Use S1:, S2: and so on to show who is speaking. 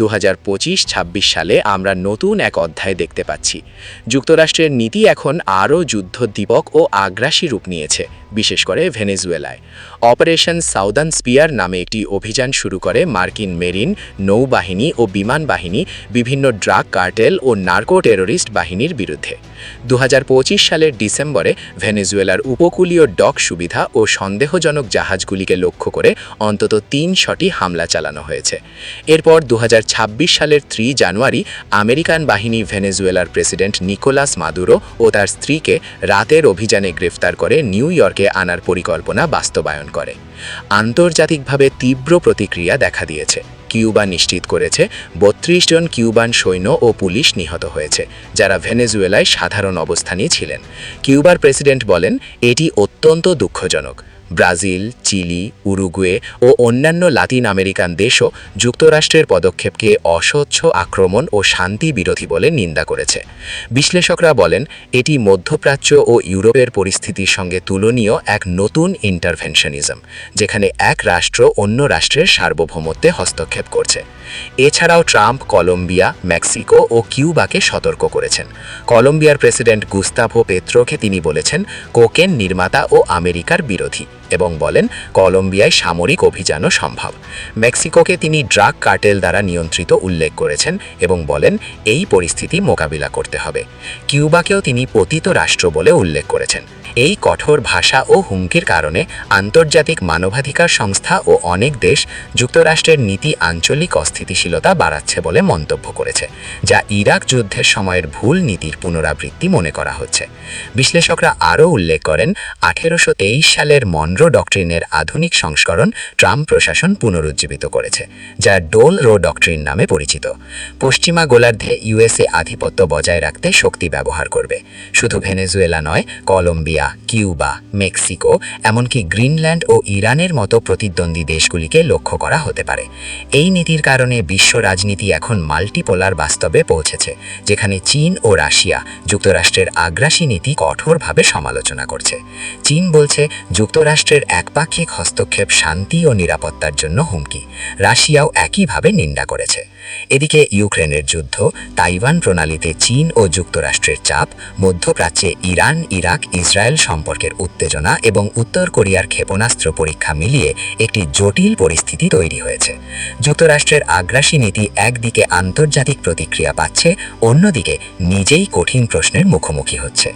S1: 2025-26 সালে আমরা নতুন এক অধ্যায় দেখতে পাচ্ছি। যুক্তরাষ্ট্রের নীতি এখন আরও যুদ্ধোদ্দীপক ও আগ্রাসী রূপ নিয়েছে, বিশেষ করে ভেনেজুয়েলায়। অপারেশন সাউদার্ন স্পিয়ার নামে একটি অভিযান শুরু করে মার্কিন মেরিন, নৌবাহিনী ও বিমান বাহিনী বিভিন্ন ড্রাগ কার্টেল ও নার্কো টেরোরিস্ট বাহিনীর বিরুদ্ধে। 2025 সালের ডিসেম্বরে ভেনেজুয়েলার উপকূলীয় ডক সুবিধা ও সন্দেহজনক জাহাজগুলিকে লক্ষ্য করে অন্তত 300টি হামলা চালানো হয়েছে। এরপর 2026 সালের 3 জানুয়ারি আমেরিকান বাহিনী ভেনেজুয়েলার প্রেসিডেন্ট নিকোলাস মাদুরো ও তার স্ত্রীকে রাতের অভিযানে গ্রেফতার করে নিউ ইয়র্কে আনার পরিকল্পনা বাস্তবায়ন করে। আন্তর্জাতিকভাবে তীব্র প্রতিক্রিয়া দেখা দিয়েছে। কিউবা নিশ্চিত করেছে 32 জন কিউবান সৈন্য ও পুলিশ নিহত হয়েছে, যারা ভেনেজুয়েলায় সাধারণ অবস্থানেই ছিলেন। কিউবার প্রেসিডেন্ট বলেন, এটি অত্যন্ত দুঃখজনক। ব্রাজিল, চিলি, উরুগুয়ে ও অন্যান্য লাতিন আমেরিকান দেশও যুক্তরাষ্ট্রের পদক্ষেপকে অস্বচ্ছ আক্রমণ ও শান্তি বিরোধী বলে নিন্দা করেছে। বিশ্লেষকরা বলেন, এটি মধ্যপ্রাচ্য ও ইউরোপের পরিস্থিতির সঙ্গে তুলনীয় এক নতুন ইন্টারভেনশনিজম, যেখানে এক রাষ্ট্র অন্য রাষ্ট্রের সার্বভৌমত্বে হস্তক্ষেপ করছে। এছাড়াও ট্রাম্প কলম্বিয়া, মেক্সিকো ও কিউবাকে সতর্ক করেছেন। কলম্বিয়ার প্রেসিডেন্ট গুস্তাভো পেত্রোকে তিনি বলেছেন কোকেন নির্মাতা ও আমেরিকার বিরোধী এবং বলেন কলম্বিয়ায় সামরিক অভিযানও সম্ভব। মেক্সিকোকে তিনি ড্রাগ কার্টেল দ্বারা নিয়ন্ত্রিত উল্লেখ করেছেন এবং বলেন এই পরিস্থিতি মোকাবিলা করতে হবে। কিউবাকেও তিনি পতিত রাষ্ট্র বলে উল্লেখ করেছেন। এই কঠোর ভাষা ও হুমকির কারণে আন্তর্জাতিক মানবাধিকার সংস্থা ও অনেক দেশ যুক্তরাষ্ট্রের নীতি আঞ্চলিক অস্থিতিশীলতা বাড়াচ্ছে বলে মন্তব্য করেছে, যা ইরাক যুদ্ধের সময়ের ভুল নীতির পুনরাবৃত্তি মনে করা হচ্ছে। বিশ্লেষকরা আরও উল্লেখ করেন 1823 সালের মনরো ডক্ট্রিনের আধুনিক সংস্করণ ট্রাম্প প্রশাসন পুনরুজ্জীবিত করেছে, যা ডোল রো ডক্ট্রিন নামে পরিচিত। পশ্চিমা গোলার্ধে ইউএসএ আধিপত্য বজায় রাখতে শক্তি ব্যবহার করবে। শুধু ভেনেজুয়েলা নয়, কলম্বিয়া, কিউবা, মেক্সিকো, এমনকি গ্রিনল্যান্ড ও ইরানের মতো প্রতিদ্বন্দ্বী দেশগুলিকে লক্ষ্য করা হতে পারে। এই নীতির কারণে বিশ্ব রাজনীতি এখন মাল্টিপোলার বাস্তবে পৌঁছেছে, যেখানে চীন ও রাশিয়া যুক্তরাষ্ট্রের আগ্রাসী নীতি কঠোরভাবে সমালোচনা করছে। চীন বলছে যুক্তরাষ্ট্রের একপাক্ষিক হস্তক্ষেপ শান্তি ও নিরাপত্তার জন্য হুমকি। রাশিয়াও একইভাবে নিন্দা করেছে। এদিকে ইউক্রেনের যুদ্ধ, তাইওয়ান প্রণালীতে চীন ও যুক্তরাষ্ট্রের চাপ, মধ্যপ্রাচ্যে ইরান, ইরাক, ইসরায়েল সম্পর্কের উত্তেজনা এবং উত্তর কোরিয়ার ক্ষেপণাস্ত্র পরীক্ষা মিলিয়ে একটি জটিল পরিস্থিতি তৈরি হয়েছে। যুক্তরাষ্ট্রের আগ্রাসী নীতি একদিকে আন্তর্জাতিক প্রতিক্রিয়া পাচ্ছে, অন্যদিকে নিজেই কঠিন প্রশ্নের মুখোমুখি হচ্ছে।